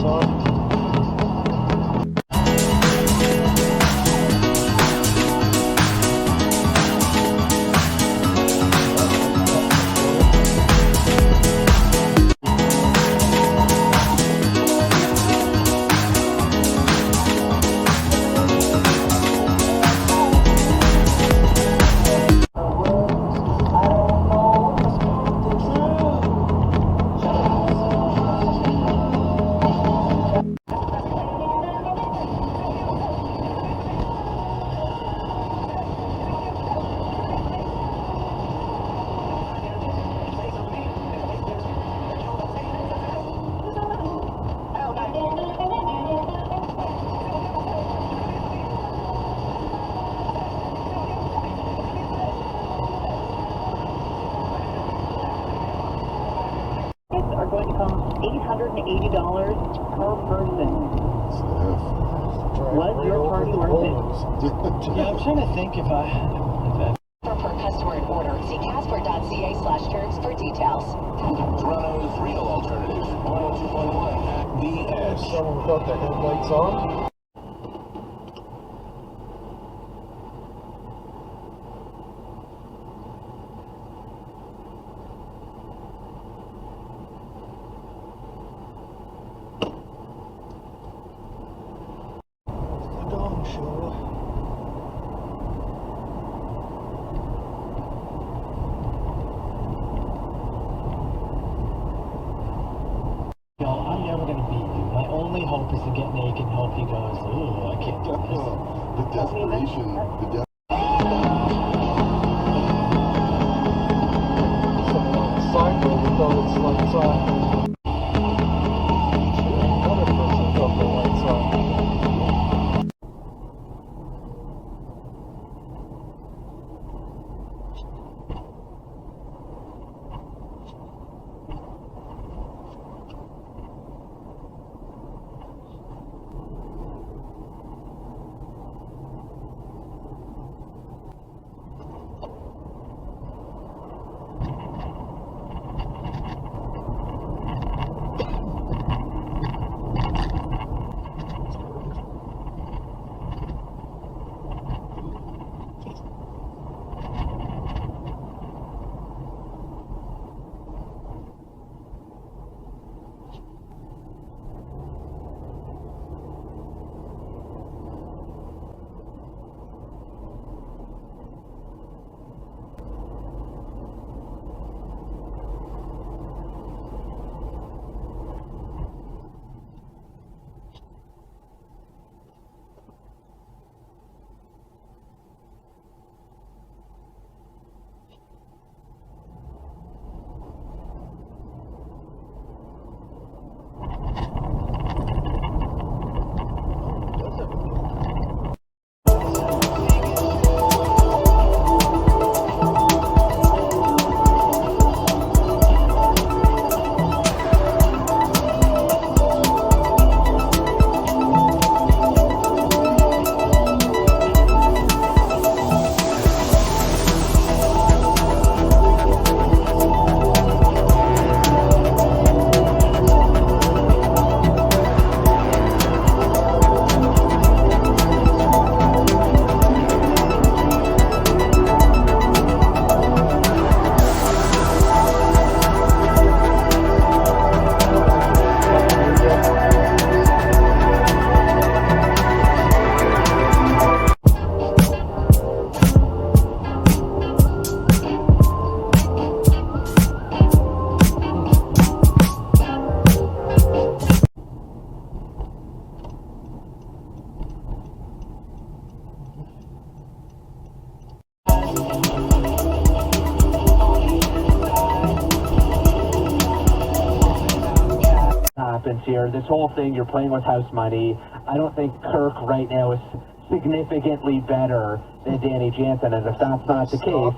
on. Are going to cost $880 per person. Was your party worth it? Yeah, I'm trying to think if I... Per customer and order. See casper.ca/terms for details. Toronto's real alternative. 102.1 The Edge. Someone without the headlights on. I'm never going to beat you. My only hope is to get naked and hope he goes, ooh, I can't do this. The desperation. Side road without its lights on. Another person without the lights on. Happens here. This whole thing, you're playing with house money. I don't think Kirk right now is significantly better than Danny Jansen, and if that's not the case,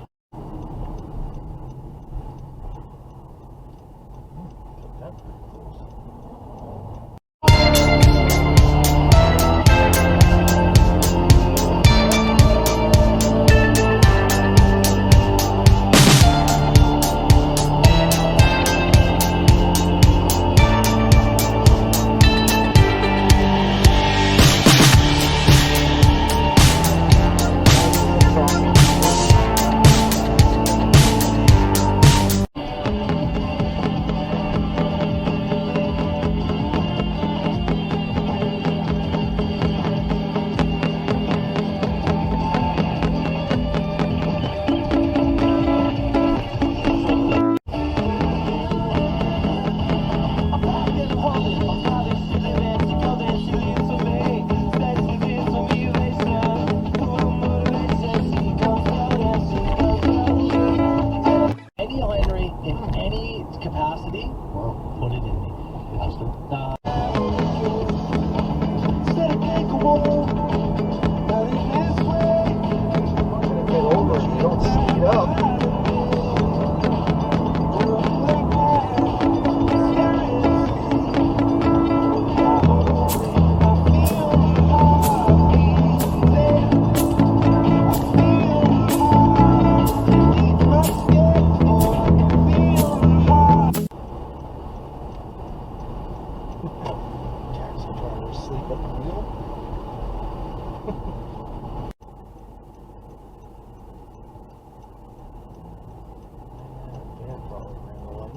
asleep at the wheel? Yeah, probably ran the light.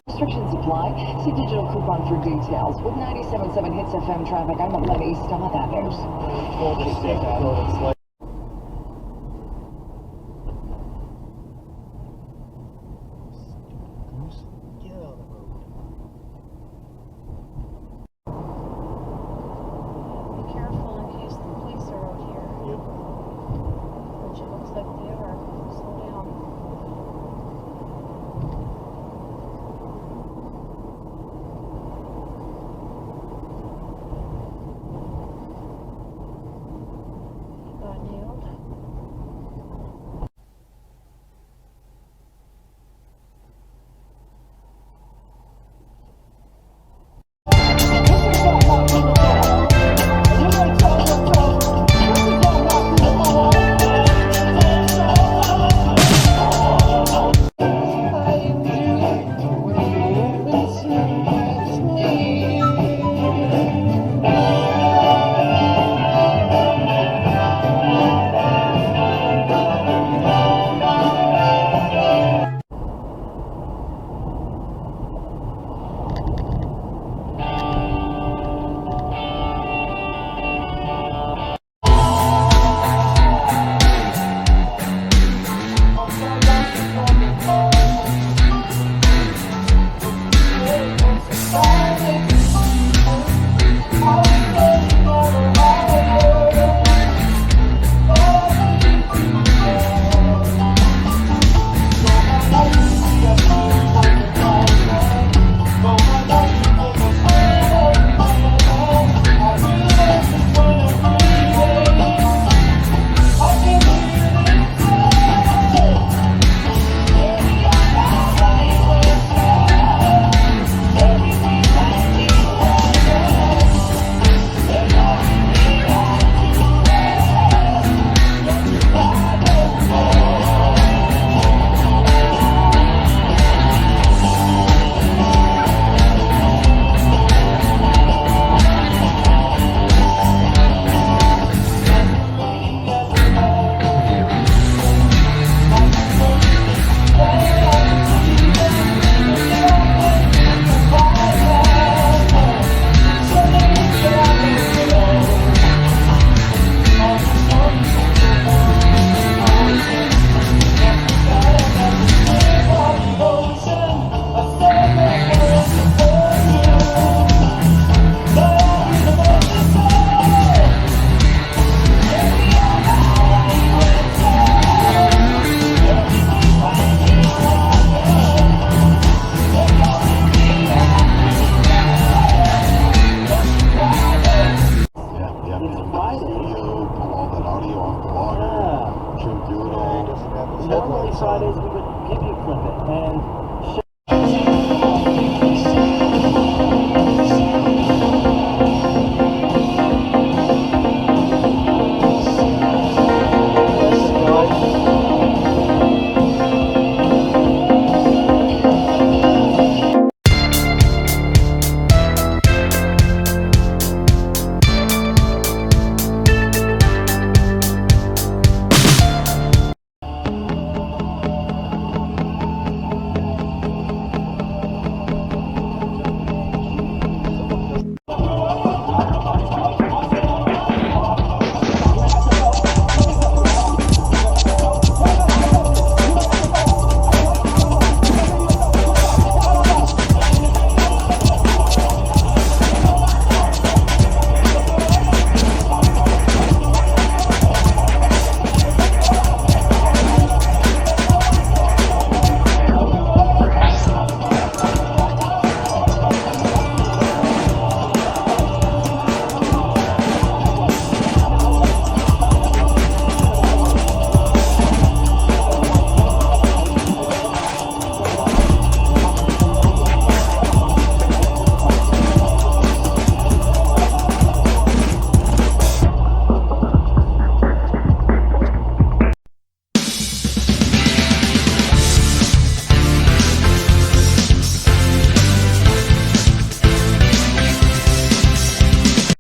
Restrictions apply. See digital coupon for details. With 97.7 Hits FM traffic, I'm Lenny. Stop that news. Told us to go, it's like